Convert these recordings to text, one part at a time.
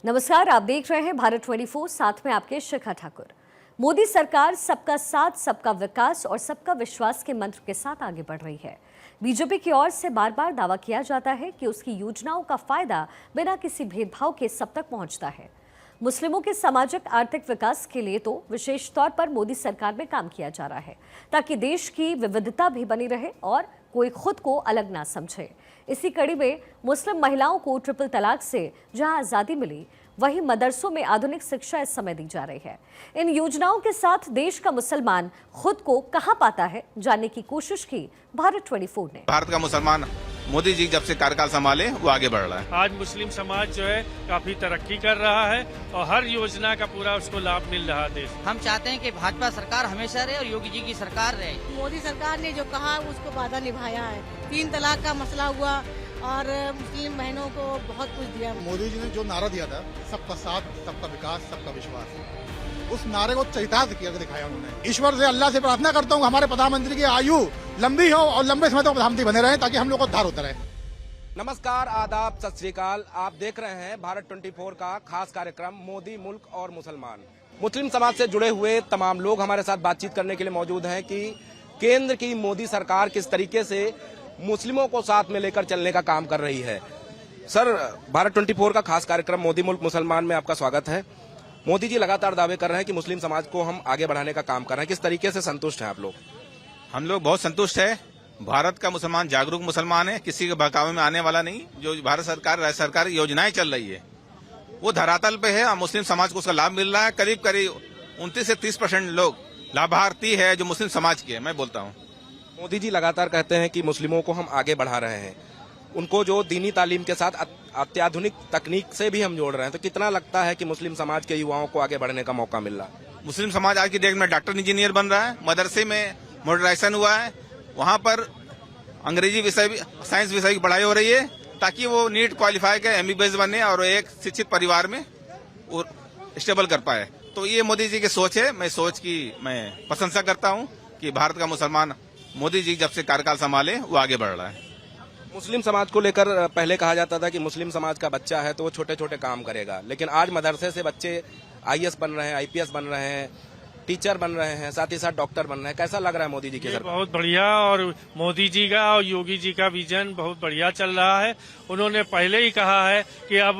नमस्कार, आप देख रहे हैं भारत 24, साथ में आपके शिखा ठाकुर। मोदी सरकार सबका साथ, सबका विकास और सबका विश्वास के मंत्र के साथ आगे बढ़ रही है। बीजेपी की ओर से बार बार दावा किया जाता है कि उसकी योजनाओं का फायदा बिना किसी भेदभाव के सब तक पहुंचता है। मुस्लिमों के सामाजिक आर्थिक विकास के लिए तो विशेष तौर पर मोदी सरकार में काम किया जा रहा है, ताकि देश की विविधता भी बनी रहे और कोई खुद को अलग ना समझे। इसी कड़ी में मुस्लिम महिलाओं को ट्रिपल तलाक से जहां आजादी मिली, वहीं मदरसों में आधुनिक शिक्षा इस समय दी जा रही है। इन योजनाओं के साथ देश का मुसलमान खुद को कहां पाता है, जानने की कोशिश की भारत 24 ने। भारत का मुसलमान मोदी जी जब से कार्यकाल संभाले वो आगे बढ़ रहा है। आज मुस्लिम समाज जो है काफी तरक्की कर रहा है और हर योजना का पूरा उसको लाभ मिल रहा है। देश हम चाहते हैं कि भाजपा सरकार हमेशा रहे और योगी जी की सरकार रहे। मोदी सरकार ने जो कहा उसको वादा निभाया है। 3 तलाक का मसला हुआ और मुस्लिम बहनों को बहुत कुछ दिया। मोदी जी ने जो नारा दिया था, सबका साथ, सबका विकास, सबका विश्वास, उस नारे को चरितार्थ किया दिखाया उन्होंने। ईश्वर से, अल्लाह से प्रार्थना करता हूँ हमारे प्रधानमंत्री की आयु लंबी हो और लंबे समय तक प्रधानमंत्री बने रहे, ताकि हम लोग को उद्धार होता रहे। नमस्कार, आदाब, सत श्री अकाल। आप देख रहे हैं भारत 24 का खास कार्यक्रम मोदी, मुल्क और मुसलमान। मुस्लिम समाज से जुड़े हुए तमाम लोग हमारे साथ बातचीत करने के लिए मौजूद हैं कि केंद्र की मोदी सरकार किस तरीके से मुस्लिमों को साथ में लेकर चलने का काम कर रही है। सर, भारत 24 का खास कार्यक्रम मोदी, मुल्क, मुसलमान में आपका स्वागत है। मोदी जी लगातार दावे कर रहे हैं कि मुस्लिम समाज को हम आगे बढ़ाने का काम कर रहे हैं। किस तरीके से संतुष्ट हैं आप लोग? हम लोग बहुत संतुष्ट है। भारत का मुसलमान जागरूक मुसलमान है, किसी के बहकावे में आने वाला नहीं। जो भारत सरकार, राज्य सरकार योजनाएं चल रही है वो धरातल पे है और मुस्लिम समाज को उसका लाभ मिल रहा है। करीब करीब 29 से 30% लोग लाभार्थी है जो मुस्लिम समाज के है, मैं बोलता हूँ। मोदी जी लगातार कहते हैं कि मुस्लिमों को हम आगे बढ़ा रहे हैं, उनको जो दीनी तालीम के साथ अत्याधुनिक तकनीक से भी हम जोड़ रहे हैं, तो कितना लगता है कि मुस्लिम समाज के युवाओं को आगे बढ़ने का मौका मिल रहा है? मुस्लिम समाज आज की डेट में डॉक्टर इंजीनियर बन रहा है। मदरसे में मॉडर्नाइजेशन हुआ है, वहाँ पर अंग्रेजी विषय, साइंस विषय की पढ़ाई हो रही है, ताकि वो नीट क्वालिफाई कर MBBS बने और एक शिक्षित परिवार में स्टेबल कर पाए। तो ये मोदी जी की सोच है। मैं सोच की मैं प्रशंसा करता हूँ कि भारत का मुसलमान मोदी जी जब से कार्यकाल संभाले वो आगे बढ़ रहा है। मुस्लिम समाज को लेकर पहले कहा जाता था कि मुस्लिम समाज का बच्चा है तो वो छोटे छोटे काम करेगा, लेकिन आज मदरसे से बच्चे IAS बन रहे हैं, IPS बन रहे हैं, टीचर बन रहे हैं, साथ ही साथ डॉक्टर बन रहे हैं। कैसा लग रहा है मोदी जी की सरकार? बहुत बढ़िया, और मोदी जी का और योगी जी का विजन बहुत बढ़िया चल रहा है। उन्होंने पहले ही कहा है कि अब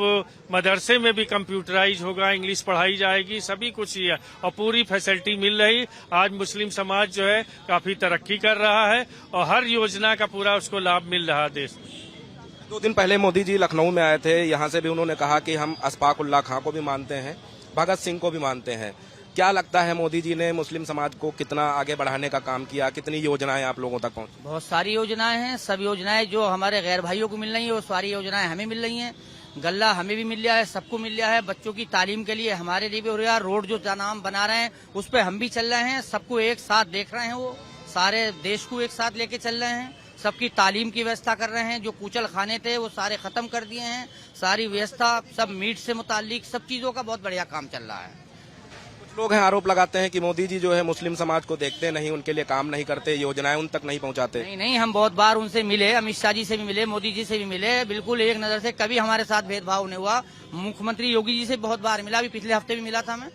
मदरसे में भी कंप्यूटराइज होगा, इंग्लिश पढ़ाई जाएगी, सभी कुछ ही है और पूरी फैसिलिटी मिल रही। आज मुस्लिम समाज जो है काफी तरक्की कर रहा है और हर योजना का पूरा उसको लाभ मिल रहा है देश में। 2 दिन पहले मोदी जी लखनऊ में आए थे, यहाँ से भी उन्होंने कहा कि हम अशफाक उल्लाह खां को भी मानते हैं, भगत सिंह को भी मानते हैं। क्या लगता है मोदी जी ने मुस्लिम समाज को कितना आगे बढ़ाने का काम किया? कितनी योजनाएं आप लोगों तक पहुंची? बहुत सारी योजनाएं हैं। सब योजनाएं जो हमारे गैर भाइयों को मिल रही है वो सारी योजनाएं हमें मिल रही हैं। गल्ला हमें भी मिल रहा है, सबको मिल रहा है। बच्चों की तालीम के लिए हमारे लिए भी हो रहा है। रोड जो नाम बना रहे हैं उस पर हम भी चल रहे हैं। सबको एक साथ देख रहे हैं, वो सारे देश को एक साथ लेके चल रहे हैं। सबकी तालीम की व्यवस्था कर रहे हैं। जो कुचल खाने थे वो सारे खत्म कर दिए हैं। सारी व्यवस्था सब मीट से मुतालिक सब चीजों का बहुत बढ़िया काम चल रहा है। लोग हैं आरोप लगाते हैं कि मोदी जी जो है मुस्लिम समाज को देखते नहीं, उनके लिए काम नहीं करते, योजनाएं उन तक नहीं पहुंचाते। नहीं, हम बहुत बार उनसे मिले, अमित शाह जी से भी मिले, मोदी जी से भी मिले। बिल्कुल एक नजर से कभी हमारे साथ भेदभाव नहीं हुआ। मुख्यमंत्री योगी जी से बहुत बार मिला, अभी पिछले हफ्ते भी मिला था मैं,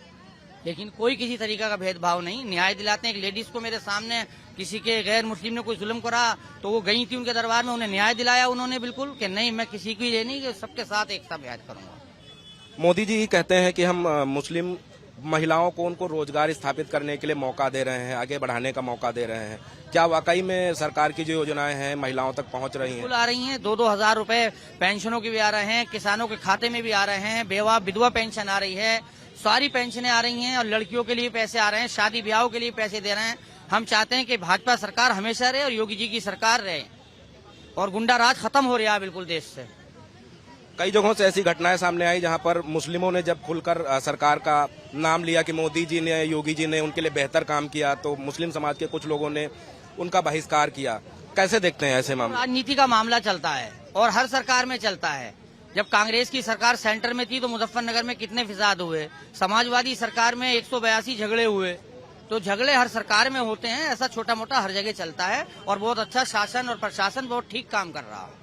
लेकिन कोई किसी तरीका का भेदभाव नहीं। न्याय दिलाते हैं। एक लेडीज को मेरे सामने किसी के गैर मुस्लिम ने कोई जुल्म करा तो वो गई थी उनके दरबार में, उन्हें न्याय दिलाया उन्होंने बिल्कुल कि नहीं, मैं किसी की ये नहीं, सबके साथ एक साथ न्याय करूंगा। मोदी जी कहते हैं कि हम मुस्लिम महिलाओं को, उनको रोजगार स्थापित करने के लिए मौका दे रहे हैं, आगे बढ़ाने का मौका दे रहे हैं। क्या वाकई में सरकार की जो योजनाएं हैं महिलाओं तक पहुंच रही हैं? आ रही हैं। 2-2 हजार रुपए पेंशनों के भी आ रहे हैं, किसानों के खाते में भी आ रहे हैं, बेवा विधवा पेंशन आ रही है, सारी पेंशनें आ रही हैं और लड़कियों के लिए पैसे आ रहे हैं, शादी ब्याहों के लिए पैसे दे रहे हैं। हम चाहते हैं कि भाजपा सरकार हमेशा रहे और योगी जी की सरकार रहे और गुंडा राज खत्म हो रहा है बिल्कुल देश से। कई जगहों से ऐसी घटनाएं सामने आई जहां पर मुस्लिमों ने जब खुलकर सरकार का नाम लिया कि मोदी जी ने, योगी जी ने उनके लिए बेहतर काम किया, तो मुस्लिम समाज के कुछ लोगों ने उनका बहिष्कार किया। कैसे देखते हैं ऐसे मामले? राजनीति का मामला चलता है और हर सरकार में चलता है। जब कांग्रेस की सरकार सेंटर में थी तो मुजफ्फरनगर में कितने फिसाद हुए, समाजवादी सरकार में 182 झगड़े हुए। तो झगड़े हर सरकार में होते हैं, ऐसा छोटा मोटा हर जगह चलता है और बहुत अच्छा शासन और प्रशासन बहुत ठीक काम कर रहा है।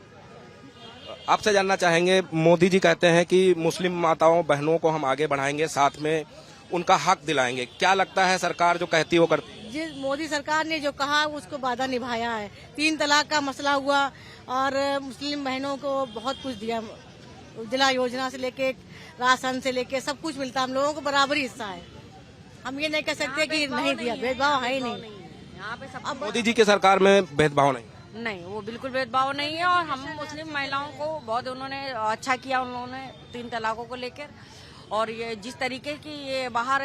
आपसे जानना चाहेंगे, मोदी जी कहते हैं कि मुस्लिम माताओं बहनों को हम आगे बढ़ाएंगे, साथ में उनका हक दिलाएंगे। क्या लगता है सरकार जो कहती है वो करती? जिस मोदी सरकार ने जो कहा उसको वादा निभाया है। 3 तलाक का मसला हुआ और मुस्लिम बहनों को बहुत कुछ दिया। उज्ज्वला योजना से लेके राशन से लेके सब कुछ मिलता है। हम लोगों को बराबरी हिस्सा है। हम ये नहीं कह सकते कि नहीं दिया, भेदभाव है ही नहीं। यहाँ पे सब मोदी जी की सरकार में भेदभाव नहीं। नहीं, वो बिल्कुल भेदभाव नहीं है। और हम मुस्लिम महिलाओं को बहुत उन्होंने अच्छा किया, उन्होंने 3 तलाकों को लेकर। और ये जिस तरीके की ये बाहर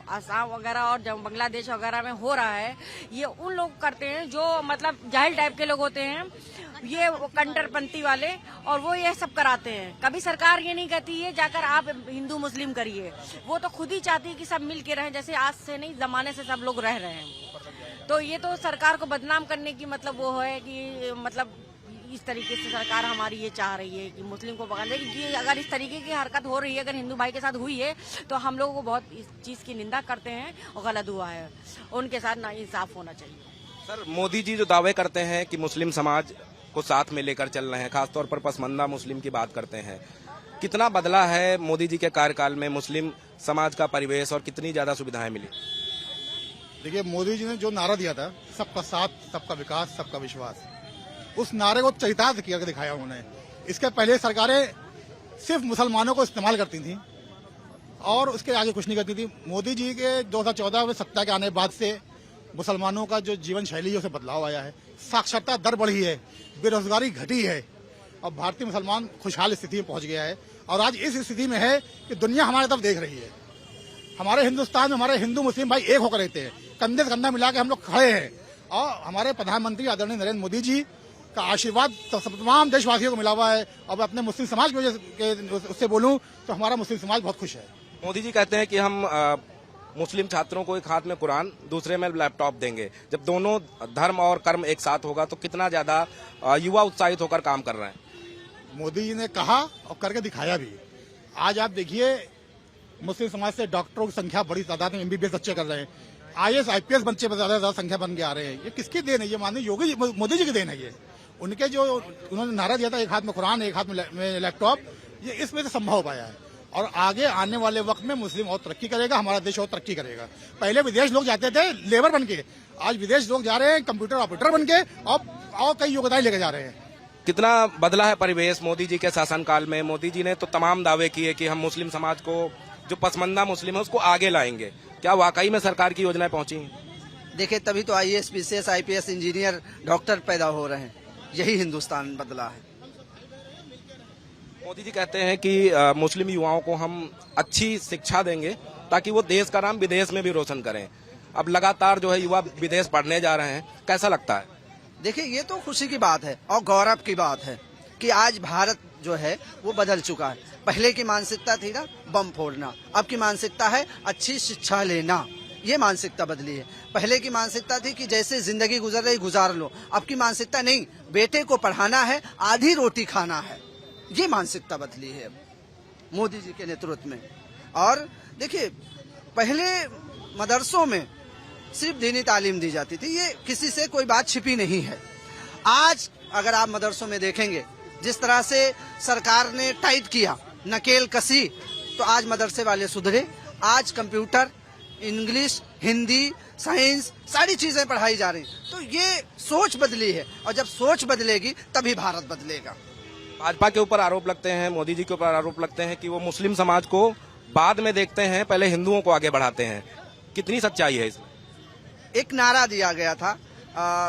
असम वगैरह और जब बांग्लादेश वगैरह में हो रहा है, ये उन लोग करते हैं जो मतलब जाहिल टाइप के लोग होते हैं, ये कट्टरपंथी वाले, और वो ये सब कराते हैं। कभी सरकार ये नहीं कहती है जाकर आप हिंदू मुस्लिम करिए, वो तो खुद ही चाहती है कि सब मिल के रहें, जैसे आज से नहीं जमाने से सब लोग रह रहे हैं। तो ये तो सरकार को बदनाम करने की मतलब वो है कि मतलब इस तरीके से सरकार हमारी ये चाह रही है कि मुस्लिम को पकड़ ले, कि अगर इस तरीके की हरकत हो रही है, अगर हिंदू भाई के साथ हुई है, तो हम लोगों को बहुत इस चीज की निंदा करते हैं और गलत हुआ है। उनके साथ ना इंसाफ होना चाहिए। सर, मोदी जी जो दावे करते हैं कि मुस्लिम समाज को साथ में लेकर चल रहे हैं, खासतौर पर पसमंदा मुस्लिम की बात करते हैं, कितना बदला है मोदी जी के कार्यकाल में मुस्लिम समाज का परिवेश और कितनी ज्यादा सुविधाएं मिली? देखिए, मोदी जी ने जो नारा दिया था, सबका साथ, सबका विकास, सबका विश्वास, उस नारे को चरितार्थ करके दिखाया उन्होंने। इसके पहले सरकारें सिर्फ मुसलमानों को इस्तेमाल करती थी और उसके आगे कुछ नहीं करती थी। मोदी जी के 2014 में सत्ता के आने के बाद से मुसलमानों का जो जीवन शैली है उसे बदलाव आया है, साक्षरता दर बढ़ी है, बेरोजगारी घटी है और भारतीय मुसलमान खुशहाल स्थिति में पहुंच गया है। और आज इस स्थिति में है कि दुनिया हमारे तरफ देख रही है। हमारे हिंदुस्तान में हमारे हिंदू मुस्लिम भाई एक होकर रहते हैं, कंधे से कंधा मिला के हम लोग खड़े हैं। और हमारे प्रधानमंत्री आदरणीय नरेंद्र मोदी जी का आशीर्वाद तमाम देशवासियों को मिला हुआ है। और अपने मुस्लिम समाज की वजह से उससे बोलूं तो हमारा मुस्लिम समाज बहुत खुश है। मोदी जी कहते हैं कि हम मुस्लिम छात्रों को एक हाथ में कुरान, दूसरे में लैपटॉप देंगे। जब दोनों धर्म और कर्म एक साथ होगा तो कितना ज्यादा युवा उत्साहित होकर काम कर रहे हैं। मोदी जी ने कहा और करके दिखाया भी। आज आप देखिए, मुस्लिम समाज से डॉक्टरों की संख्या बड़ी तादाद में MBBS बच्चे कर रहे हैं, IAS IPS बच्चे ज्यादा संख्या बन के आ रहे हैं। ये किसकी देन है? ये माननीय योगी मोदी जी की देन है। ये उनके जो उन्होंने नारा दिया था, एक हाथ में कुरान एक हाथ में लैपटॉप, ये इस वजह से संभव हो पाया है। और आगे आने वाले वक्त में मुस्लिम और तरक्की करेगा, हमारा देश और तरक्की करेगा। पहले विदेश लोग जाते थे लेबर बन के, आज विदेश लोग जा रहे हैं कंप्यूटर ऑपरेटर बन के और कई योग्यताएं लेके जा रहे हैं। कितना बदला है परिवेश मोदी जी के शासनकाल में? मोदी जी ने तो तमाम दावे किए कि हम मुस्लिम समाज को, जो पसमंदा मुस्लिम है, उसको आगे लाएंगे। क्या वाकई में सरकार की योजनाएं पहुंची? देखिए, तभी तो IAS PCS IPS engineer doctor पैदा हो रहे हैं। यही हिंदुस्तान बदला है। मोदी जी कहते हैं कि मुस्लिम युवाओं को हम अच्छी शिक्षा देंगे ताकि वो देश का नाम विदेश में भी रोशन करें। अब लगातार जो है युवा विदेश पढ़ने जा रहे हैं, कैसा लगता है? देखिए, ये तो खुशी की बात है और गौरव की बात है कि आज भारत जो है वो बदल चुका है। पहले की मानसिकता थी ना बम फोड़ना, अब की मानसिकता है अच्छी शिक्षा लेना। ये मानसिकता बदली है। पहले की मानसिकता थी कि जैसे जिंदगी गुजर रही गुजार लो, अब की मानसिकता नहीं, बेटे को पढ़ाना है, आधी रोटी खाना है। ये मानसिकता बदली है मोदी जी के नेतृत्व में। और देखिए, पहले मदरसों में सिर्फ दीनी तालीम दी जाती थी, ये किसी से कोई बात छिपी नहीं है। आज अगर आप मदरसों में देखेंगे जिस तरह से सरकार ने टाइट किया, नकेल कसी, तो आज मदरसे वाले सुधरे। आज कंप्यूटर, इंग्लिश, हिंदी, साइंस, सारी चीजें पढ़ाई जा रही। तो ये सोच बदली है और जब सोच बदलेगी तभी भारत बदलेगा। भाजपा के ऊपर आरोप लगते हैं, मोदी जी के ऊपर आरोप लगते हैं कि वो मुस्लिम समाज को बाद में देखते हैं, पहले हिंदुओं को आगे बढ़ाते हैं। कितनी सच्चाई है इसमें? एक नारा दिया गया था,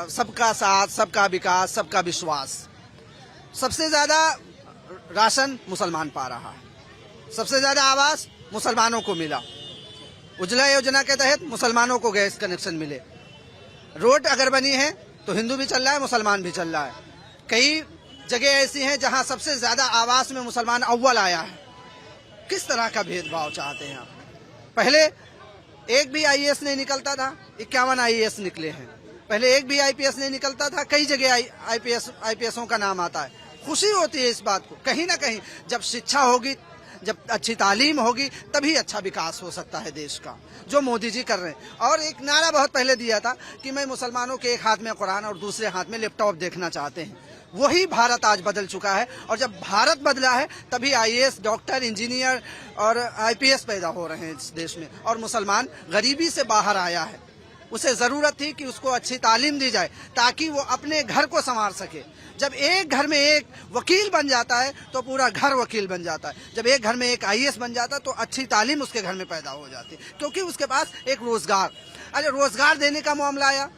सबका साथ, सबका विकास, सबका विश्वास। सबसे ज्यादा राशन मुसलमान पा रहा है, सबसे ज्यादा आवास मुसलमानों को मिला। उज्ज्वला योजना के तहत मुसलमानों को गैस कनेक्शन मिले। रोड अगर बनी है तो हिंदू भी चल रहा है, मुसलमान भी चल रहा है। कई जगह ऐसी हैं जहां सबसे ज्यादा आवास में मुसलमान अव्वल आया है। किस तरह का भेदभाव चाहते हैं आप? पहले एक भी IAS नहीं निकलता था, 51 IAS निकले हैं। पहले एक भी IPS नहीं निकलता था, कई जगह IPSों का नाम आता है। खुशी होती है इस बात को। कहीं ना कहीं जब शिक्षा होगी, जब अच्छी तालीम होगी तभी अच्छा विकास हो सकता है देश का, जो मोदी जी कर रहे हैं। और एक नारा बहुत पहले दिया था कि मैं मुसलमानों के एक हाथ में कुरान और दूसरे हाथ में लैपटॉप देखना चाहते हैं। वही भारत आज बदल चुका है, और जब भारत बदला है तभी आईएएस, डॉक्टर, इंजीनियर और आईपीएस पैदा हो रहे हैं इस देश में। और मुसलमान गरीबी से बाहर आया है, उसे जरूरत थी कि उसको अच्छी तालीम दी जाए ताकि वो अपने घर को संभाल सके। जब एक घर में एक वकील बन जाता है तो पूरा घर वकील बन जाता है। जब एक घर में एक आईएएस बन जाता है तो अच्छी तालीम उसके घर में पैदा हो जाती है, क्योंकि उसके पास एक रोजगार। अरे रोजगार देने का मामला आया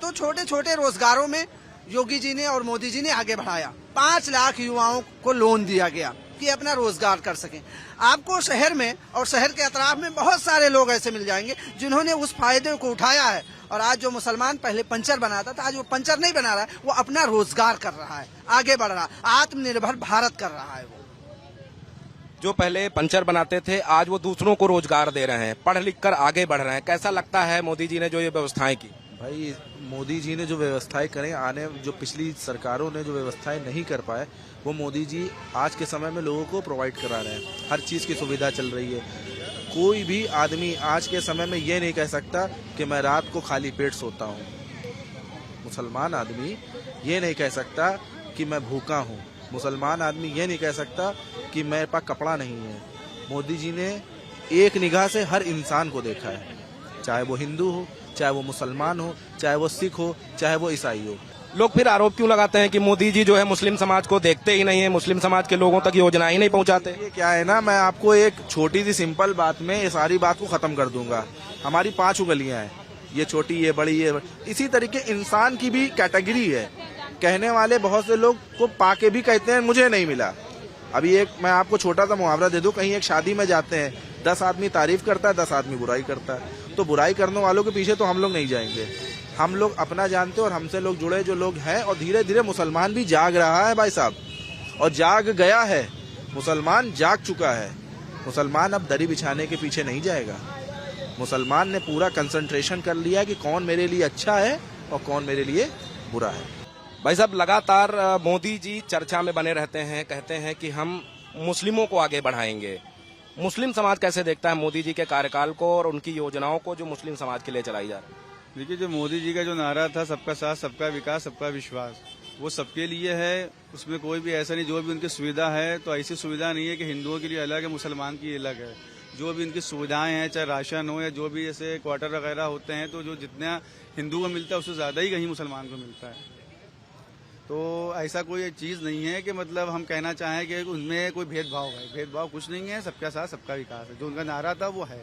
तो छोटे छोटे रोजगारों में योगी जी ने और मोदी जी ने आगे बढ़ाया। 5 लाख युवाओं को लोन दिया गया कि अपना रोजगार कर सकें। आपको शहर में और शहर के अतराफ में बहुत सारे लोग ऐसे मिल जाएंगे जिन्होंने उस फायदे को उठाया है। और आज जो मुसलमान पहले पंचर बनाता था, आज वो पंचर नहीं बना रहा है, वो अपना रोजगार कर रहा है, आगे बढ़ रहा है, आत्मनिर्भर भारत कर रहा है। वो जो पहले पंचर बनाते थे आज वो दूसरों को रोजगार दे रहे हैं, पढ़ लिख कर आगे बढ़ रहे हैं। कैसा लगता है मोदी जी ने जो ये व्यवस्थाएं की? भाई मोदी जी ने जो व्यवस्थाएं करें, जो पिछली सरकारों ने जो व्यवस्थाएं नहीं कर पाए वो मोदी जी आज के समय में लोगों को प्रोवाइड करा रहे हैं। हर चीज़ की सुविधा चल रही है। कोई भी आदमी आज के समय में ये नहीं कह सकता कि मैं रात को खाली पेट सोता हूँ। मुसलमान आदमी ये नहीं कह सकता कि मैं भूखा हूँ। मुसलमान आदमी ये नहीं कह सकता कि मेरे पास कपड़ा नहीं है। मोदी जी ने एक निगाह से हर इंसान को देखा है, चाहे वो हिंदू हो, चाहे वो मुसलमान हो, चाहे वो सिख हो, चाहे वो ईसाई हो। लोग फिर आरोप क्यों लगाते हैं कि मोदी जी जो है मुस्लिम समाज को देखते ही नहीं है, मुस्लिम समाज के लोगों तक योजना ही नहीं पहुंचाते? ये क्या है ना, मैं आपको एक छोटी सी सिंपल बात में ये सारी बात को खत्म कर दूंगा। हमारी 5 उंगलियां हैं, ये छोटी, ये बड़ी, ये बड़ी। इसी तरीके इंसान की भी कैटेगरी है। कहने वाले बहुत से लोग को पाके भी कहते हैं मुझे नहीं मिला। अभी एक मैं आपको छोटा सा मुहावरा दे दूं, कहीं एक शादी में जाते हैं, 10 आदमी तारीफ करता है, 10 आदमी बुराई करता है। तो बुराई करने वालों के पीछे तो हम लोग नहीं जाएंगे। हम लोग अपना जानते हैं और हमसे लोग जुड़े जो लोग हैं। और धीरे धीरे मुसलमान भी जाग रहा है भाई साहब, और जाग गया है। मुसलमान जाग चुका है। मुसलमान अब दरी बिछाने के पीछे नहीं जाएगा। मुसलमान ने पूरा कंसंट्रेशन कर लिया कि कौन मेरे लिए अच्छा है और कौन मेरे लिए बुरा है। भाई साहब लगातार मोदी जी चर्चा में बने रहते हैं, कहते हैं कि हम मुस्लिमों को आगे बढ़ाएंगे। मुस्लिम समाज कैसे देखता है मोदी जी के कार्यकाल को और उनकी योजनाओं को जो मुस्लिम समाज के लिए चलाई जा रही है? देखिए, जो मोदी जी का जो नारा था सबका साथ, सबका विकास, सबका विश्वास, वो सबके लिए है। उसमें कोई भी ऐसा नहीं, जो भी उनकी सुविधा है तो ऐसी सुविधा नहीं है कि हिंदुओं के लिए अलग है, मुसलमान की अलग है। जो भी उनकी सुविधाएं हैं, चाहे राशन हो या जो भी जैसे क्वार्टर वगैरह होते हैं, तो जो जितना हिंदू को मिलता है उससे ज्यादा ही कहीं मुसलमान को मिलता है। तो ऐसा कोई चीज नहीं है कि मतलब हम कहना चाहें कि उनमें कोई भेदभाव है। भेदभाव कुछ नहीं है, सबका साथ, सबका विकास है। जो उनका नारा था वो है।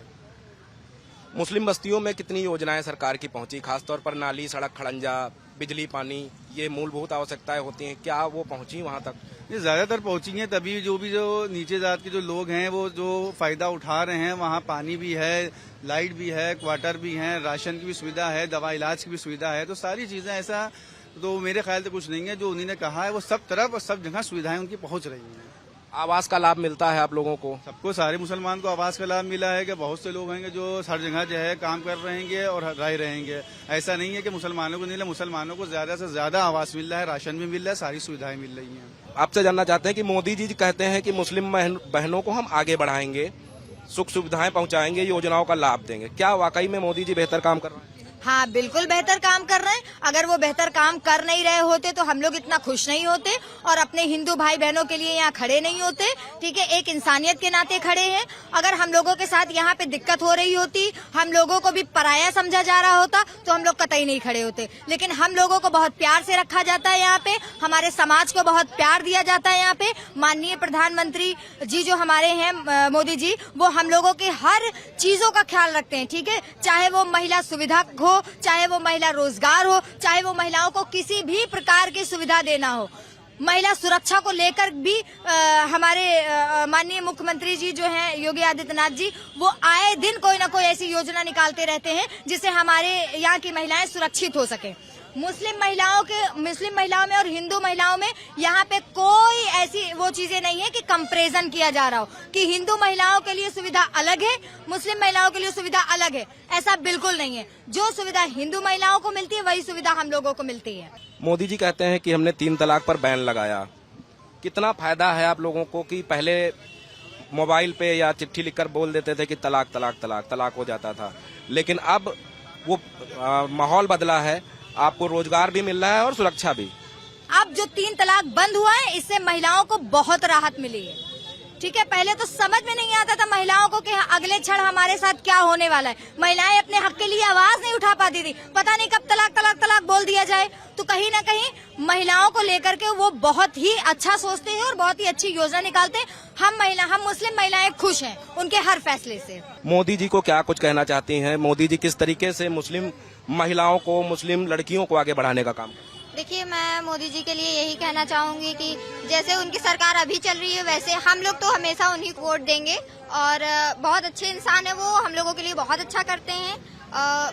मुस्लिम बस्तियों में कितनी योजनाएं सरकार की पहुंची, खासतौर पर नाली, सड़क, खड़ंजा, बिजली, पानी, ये मूलभूत आवश्यकताएं होती हैं, क्या वो पहुंची वहां तक? ये ज्यादातर पहुंची हैं, तभी जो नीचे जात के जो लोग हैं वो जो फायदा उठा रहे हैं। वहाँ पानी भी है, लाइट भी है, क्वार्टर भी है, राशन की भी सुविधा है, दवा इलाज की भी सुविधा है। तो सारी चीजें ऐसा तो मेरे ख्याल से कुछ नहीं है। जो उन्होंने कहा है वो सब तरफ और सब जगह सुविधाएं उनकी पहुंच रही हैं। आवास का लाभ मिलता है आप लोगों को? सबको, सारे मुसलमान को आवास का लाभ मिला है। कि बहुत से लोग हैं जो हर जगह जो है काम कर रहेंगे और रह रहेंगे। ऐसा नहीं है कि मुसलमानों को नहीं मिला। मुसलमानों को ज्यादा से ज्यादा आवास मिल रहा है, राशन भी मिल रहा है, सारी सुविधाएं मिल रही हैं। आपसे जानना चाहते हैं कि मोदी जी कहते हैं कि मुस्लिम बहनों को हम आगे बढ़ाएंगे, सुख सुविधाएं पहुंचाएंगे, योजनाओं का लाभ देंगे। क्या वाकई में मोदी जी बेहतर काम कर रहे हैं? हाँ, बिल्कुल बेहतर काम कर रहे हैं। अगर वो बेहतर काम कर नहीं रहे होते तो हम लोग इतना खुश नहीं होते और अपने हिंदू भाई बहनों के लिए यहाँ खड़े नहीं होते। ठीक है, एक इंसानियत के नाते खड़े हैं। अगर हम लोगों के साथ यहाँ पे दिक्कत हो रही होती, हम लोगों को भी पराया समझा जा रहा होता, तो हम लोग कतई नहीं खड़े होते। लेकिन हम लोगों को बहुत प्यार से रखा जाता है यहाँ पे, हमारे समाज को बहुत प्यार दिया जाता है यहाँ पे। माननीय प्रधानमंत्री जी जो हमारे हैं मोदी जी, वो हम लोगों के हर चीजों का ख्याल रखते हैं। ठीक है, चाहे वो महिला सुविधा हो, चाहे वो महिला रोजगार हो, चाहे वो महिलाओं को किसी भी प्रकार की सुविधा देना हो। महिला सुरक्षा को लेकर भी हमारे माननीय मुख्यमंत्री जी जो हैं योगी आदित्यनाथ जी, वो आए दिन कोई ना कोई ऐसी योजना निकालते रहते हैं जिससे हमारे यहाँ की महिलाएं सुरक्षित हो सके। मुस्लिम महिलाओं में और हिंदू महिलाओं में यहाँ पे कोई ऐसी वो चीजें नहीं है कि कंपैरिजन किया जा रहा हो कि हिंदू महिलाओं के लिए सुविधा अलग है, मुस्लिम महिलाओं के लिए सुविधा अलग है। ऐसा बिल्कुल नहीं है। जो सुविधा हिंदू महिलाओं को मिलती है वही सुविधा हम लोगों को मिलती है। मोदी जी कहते हैं कि हमने 3 तलाक पर बैन लगाया। कितना फायदा है आप लोगों को कि पहले मोबाइल पे या चिट्ठी लिखकर बोल देते थे कि तलाक तलाक तलाक तलाक हो जाता था। लेकिन अब वो माहौल बदला है, आपको रोजगार भी मिल रहा है और सुरक्षा भी। अब जो 3 तलाक बंद हुआ है, इससे महिलाओं को बहुत राहत मिली है। ठीक है, पहले तो समझ में नहीं आता था महिलाओं को कि अगले क्षण हमारे साथ क्या होने वाला है। महिलाएं अपने हक के लिए आवाज नहीं उठा पाती थी, पता नहीं कब तलाक तलाक तलाक बोल दिया जाए। तो कहीं ना कहीं महिलाओं को लेकर के वो बहुत ही अच्छा सोचते हैं और बहुत ही अच्छी योजना निकालते हैं। हम मुस्लिम महिलाएं खुश हैं उनके हर फैसले से। मोदी जी को क्या कुछ कहना चाहती हैं? मोदी जी किस तरीके से मुस्लिम महिलाओं को, मुस्लिम लड़कियों को आगे बढ़ाने का काम? देखिए, मैं मोदी जी के लिए यही कहना चाहूंगी कि जैसे उनकी सरकार अभी चल रही है, वैसे हम लोग तो हमेशा उन्हीं को वोट देंगे। और बहुत अच्छे इंसान है वो, हम लोगों के लिए बहुत अच्छा करते हैं।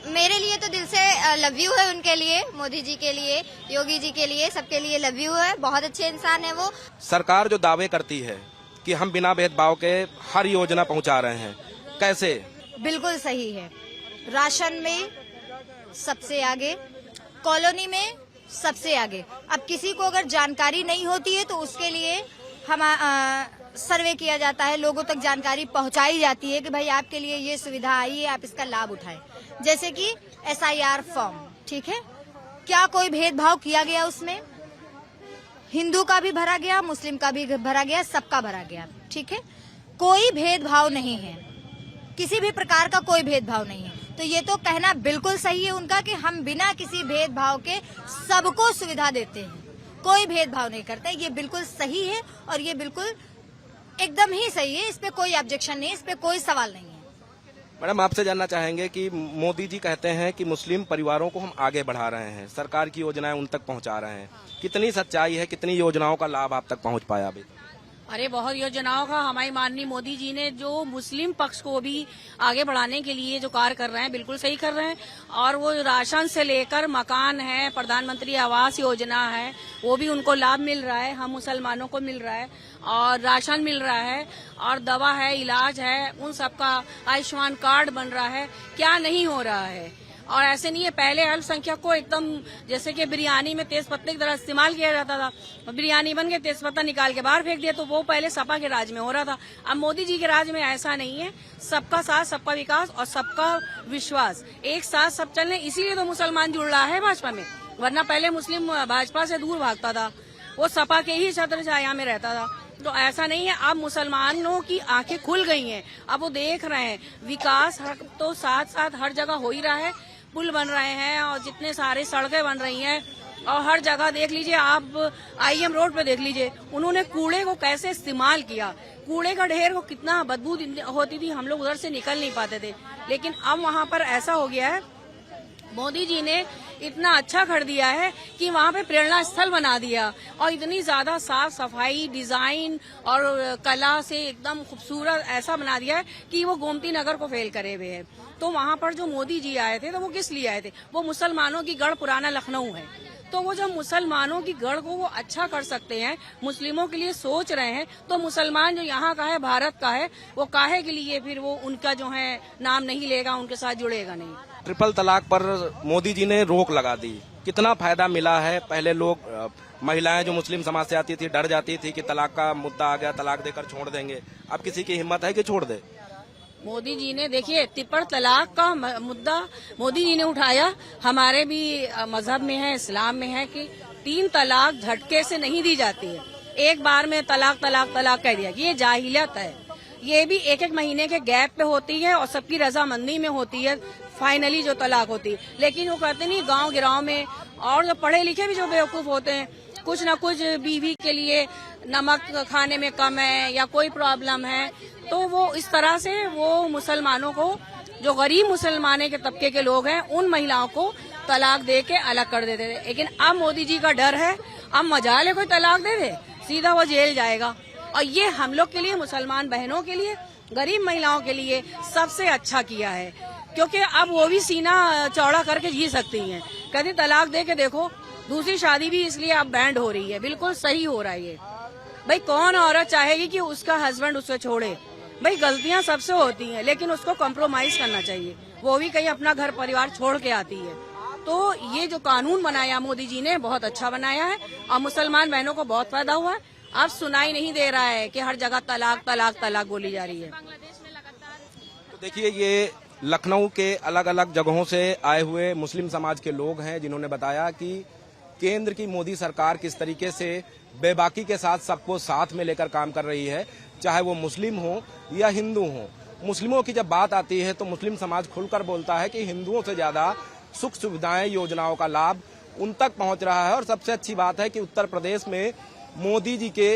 मेरे लिए तो दिल से लव यू है उनके लिए, मोदी जी के लिए, योगी जी के लिए, सबके लिए लव यू है। बहुत अच्छे इंसान है वो। सरकार जो दावे करती है कि हम बिना भेदभाव के हर योजना पहुंचा रहे हैं, कैसे? बिल्कुल सही है। राशन में सबसे आगे, कॉलोनी में सबसे आगे। अब किसी को अगर जानकारी नहीं होती है तो उसके लिए हम सर्वे किया जाता है, लोगों तक जानकारी पहुंचाई जाती है कि भाई आपके लिए ये सुविधा आई है, आप इसका लाभ उठाएं। जैसे कि SIR फॉर्म, ठीक है, क्या कोई भेदभाव किया गया उसमें? हिंदू का भी भरा गया, मुस्लिम का भी भरा गया, सबका भरा गया। ठीक है, कोई भेदभाव नहीं है, किसी भी प्रकार का कोई भेदभाव नहीं है। तो ये तो कहना बिल्कुल सही है उनका कि हम बिना किसी भेदभाव के सबको सुविधा देते हैं, कोई भेदभाव नहीं करते। ये बिल्कुल सही है और ये बिल्कुल एकदम ही सही है, इस पे कोई ऑब्जेक्शन नहीं, इस पे कोई सवाल नहीं है। मैडम, आपसे जानना चाहेंगे कि मोदी जी कहते हैं कि मुस्लिम परिवारों को हम आगे बढ़ा रहे हैं, सरकार की योजनाएं उन तक पहुंचा रहे हैं। कितनी सच्चाई है, कितनी योजनाओं का लाभ आप तक पहुंच पाया अभी? अरे बहुत योजनाओं का हमारी माननीय मोदी जी ने जो मुस्लिम पक्ष को भी आगे बढ़ाने के लिए जो कार्य कर रहे हैं, बिल्कुल सही कर रहे हैं। और वो राशन से लेकर मकान है, प्रधानमंत्री आवास योजना है, वो भी उनको लाभ मिल रहा है, हम मुसलमानों को मिल रहा है। और राशन मिल रहा है, और दवा है, इलाज है, उन सबका आयुष्मान कार्ड बन रहा है। क्या नहीं हो रहा है? और ऐसे नहीं है, पहले अल्पसंख्यक को एकदम जैसे कि बिरयानी में तेज पत्ते की तरह इस्तेमाल किया जाता था। बिरयानी बन के तेज पत्ता निकाल के बाहर फेंक दिया, तो वो पहले सपा के राज में हो रहा था। अब मोदी जी के राज में ऐसा नहीं है। सबका साथ, सबका विकास और सबका विश्वास, एक साथ सब चलने। इसीलिए तो मुसलमान जुड़ रहा है भाजपा में, वरना पहले मुस्लिम भाजपा से दूर भागता था, वो सपा के ही छत्र छाया में रहता था। तो ऐसा नहीं है, अब मुसलमानों की आंखें खुल गई हैं, अब वो देख रहे हैं विकास तो साथ साथ हर जगह हो ही रहा है। पुल बन रहे हैं और जितने सारे सड़कें बन रही हैं, और हर जगह देख लीजिए आप, IM रोड पे देख लीजिए उन्होंने कूड़े को कैसे इस्तेमाल किया। कूड़े का ढेर को कितना बदबू होती थी, हम लोग उधर से निकल नहीं पाते थे। लेकिन अब वहाँ पर ऐसा हो गया है, मोदी जी ने इतना अच्छा कर दिया है कि वहाँ पे प्रेरणा स्थल बना दिया, और इतनी ज्यादा साफ सफाई, डिजाइन और कला से एकदम खूबसूरत ऐसा बना दिया है कि वो गोमती नगर को फेल करे हुए है। तो वहाँ पर जो मोदी जी आए थे, तो वो किस लिए आए थे? वो मुसलमानों की गढ़ पुराना लखनऊ है, तो वो जब मुसलमानों की गढ़ को वो अच्छा कर सकते हैं, मुस्लिमों के लिए सोच रहे हैं, तो मुसलमान जो यहाँ का है, भारत का है, वो काहे के लिए फिर वो उनका जो है नाम नहीं लेगा, उनके साथ जुड़ेगा नहीं। ट्रिपल तलाक पर मोदी जी ने रोक लगा दी, कितना फायदा मिला है? पहले लोग, महिलाएं जो मुस्लिम समाज से आती थी, डर जाती थी कि तलाक का मुद्दा आ गया, तलाक देकर छोड़ देंगे। अब किसी की हिम्मत है कि छोड़ दे? मोदी जी ने, देखिए, ट्रिपल तलाक का मुद्दा मोदी जी ने उठाया। हमारे भी मजहब में है, इस्लाम में है कि 3 तलाक झटके से नहीं दी जाती है, एक बार में तलाक तलाक तलाक कह दिया। ये जाहिलियत है, ये भी 1-1 महीने के गैप पे होती है और सबकी रजामंदी में होती है फाइनली जो तलाक होती है। लेकिन वो कहते नहीं, गांव गिराव में और जो पढ़े लिखे भी जो बेवकूफ होते हैं, कुछ न कुछ बीवी के लिए नमक खाने में कम है या कोई प्रॉब्लम है, तो वो इस तरह से वो मुसलमानों को, जो गरीब मुसलमाने के तबके के लोग हैं, उन महिलाओं को तलाक दे के अलग कर देते थे। लेकिन अब मोदी जी का डर है, अब मजाल है कोई तलाक दे दे, सीधा वो जेल जाएगा। और ये हम लोग के लिए, मुसलमान बहनों के लिए, गरीब महिलाओं के लिए सबसे अच्छा किया है, क्योंकि अब वो भी सीना चौड़ा करके जी सकती हैं। कहती तलाक दे के देखो, दूसरी शादी भी इसलिए अब बैंड हो रही है। बिल्कुल सही हो रहा है ये। भाई कौन औरत चाहेगी कि उसका हस्बैंड उसे छोड़े? भाई गलतियां सबसे होती हैं, लेकिन उसको कॉम्प्रोमाइज करना चाहिए, वो भी कहीं अपना घर परिवार छोड़ के आती है। तो ये जो कानून बनाया मोदी जी ने, बहुत अच्छा बनाया है और मुसलमान बहनों को बहुत फायदा हुआ है। अब सुनाई नहीं दे रहा है कि हर जगह तलाक तलाक तलाक बोली जा रही है। तो देखिए, ये लखनऊ के अलग अलग जगहों से आए हुए मुस्लिम समाज के लोग हैं जिन्होंने बताया कि केंद्र की मोदी सरकार किस तरीके से बेबाकी के साथ सबको साथ में लेकर काम कर रही है, चाहे वो मुस्लिम हो या हिंदू हो। मुस्लिमों की जब बात आती है तो मुस्लिम समाज खुलकर बोलता है कि हिंदुओं से ज्यादा सुख सुविधाएं, योजनाओं का लाभ उन तक पहुंच रहा है। और सबसे अच्छी बात है कि उत्तर प्रदेश में मोदी जी के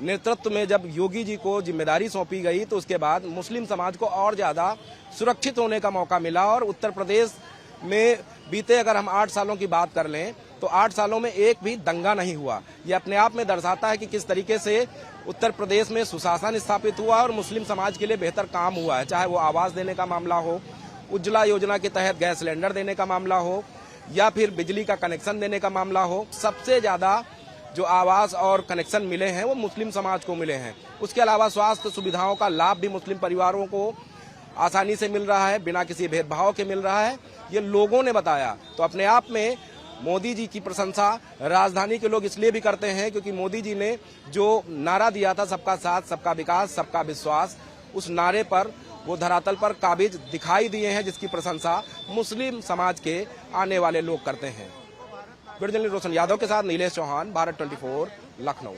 नेतृत्व में जब योगी जी को जिम्मेदारी सौंपी गई तो उसके बाद मुस्लिम समाज को और ज्यादा सुरक्षित होने का मौका मिला। और उत्तर प्रदेश में बीते अगर हम 8 सालों की बात कर लें तो 8 सालों में एक भी दंगा नहीं हुआ। ये अपने आप में दर्शाता है कि किस तरीके से उत्तर प्रदेश में सुशासन स्थापित हुआ और मुस्लिम समाज के लिए बेहतर काम हुआ है, चाहे वो आवास देने का मामला हो, उज्ज्वला योजना के तहत गैस सिलेंडर देने का मामला हो, या फिर बिजली का कनेक्शन देने का मामला हो। सबसे ज्यादा जो आवास और कनेक्शन मिले हैं वो मुस्लिम समाज को मिले हैं। उसके अलावा स्वास्थ्य सुविधाओं का लाभ भी मुस्लिम परिवारों को आसानी से मिल रहा है, बिना किसी भेदभाव के मिल रहा है, ये लोगों ने बताया। तो अपने आप में मोदी जी की प्रशंसा राजधानी के लोग इसलिए भी करते हैं क्योंकि मोदी जी ने जो नारा दिया था, सबका साथ सबका विकास सबका विश्वास, उस नारे पर वो धरातल पर काबिज दिखाई दिए हैं, जिसकी प्रशंसा मुस्लिम समाज के आने वाले लोग करते हैं। वीडियो जर्नलिस्ट रोशन यादव के साथ नीलेश चौहान, भारत 24, लखनऊ।